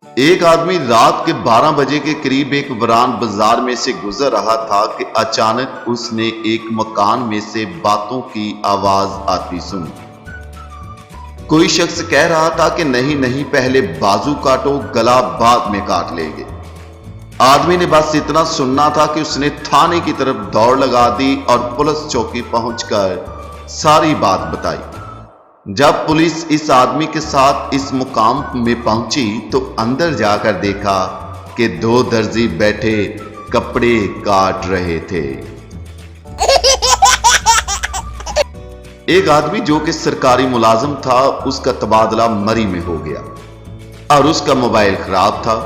एक आदमी रात के 12 बजे के करीब एक वीरान बाजार में से गुजर रहा था कि अचानक उसने एक मकान में से बातों की आवाज आती सुनी। कोई शख्स कह रहा था कि नहीं नहीं, पहले बाजू काटो, गला बाद में काट लेंगे। आदमी ने बस इतना सुनना था कि उसने थाने की तरफ दौड़ लगा दी और पुलिस चौकी पहुंचकर सारी बात बताई। जब पुलिस इस आदमी के साथ इस मुकाम में पहुंची तो अंदर जाकर देखा कि 2 दर्जी बैठे कपड़े काट रहे थे। एक आदमी जो कि सरकारी मुलाजिम था, उसका तबादला मरी में हो गया और उसका मोबाइल खराब था।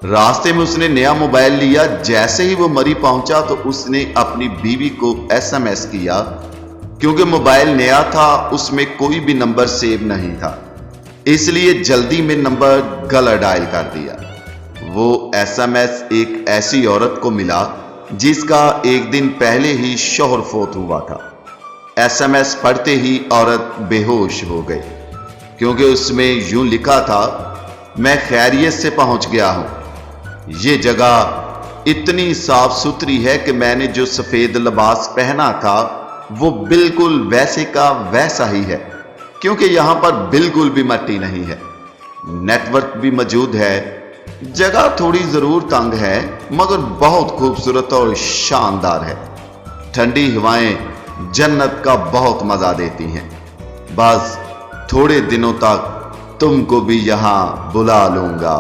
रास्ते में उसने नया मोबाइल लिया। जैसे ही वो मरी पहुंचा तो उसने अपनी बीवी को एसएमएस किया। क्योंकि मोबाइल नया था, उसमें कोई भी नंबर सेव नहीं था, इसलिए जल्दी में नंबर गलत डायल कर दिया। वो एसएमएस एक ऐसी औरत को मिला जिसका एक दिन पहले ही शौहर फौत हुआ था। एसएमएस पढ़ते ही औरत बेहोश हो गई, क्योंकि उसमें यूं लिखा था, मैं खैरियत से पहुंच गया हूं। ये जगह इतनी साफ सुथरी है कि मैंने जो सफेद लिबास पहना था वो बिल्कुल वैसे का वैसा ही है, क्योंकि यहां पर बिल्कुल भी मट्टी नहीं है। नेटवर्क भी मौजूद है। जगह थोड़ी जरूर तंग है मगर बहुत खूबसूरत और शानदार है। ठंडी हवाएं जन्नत का बहुत मजा देती हैं। बस थोड़े दिनों तक तुमको भी यहां बुला लूंगा।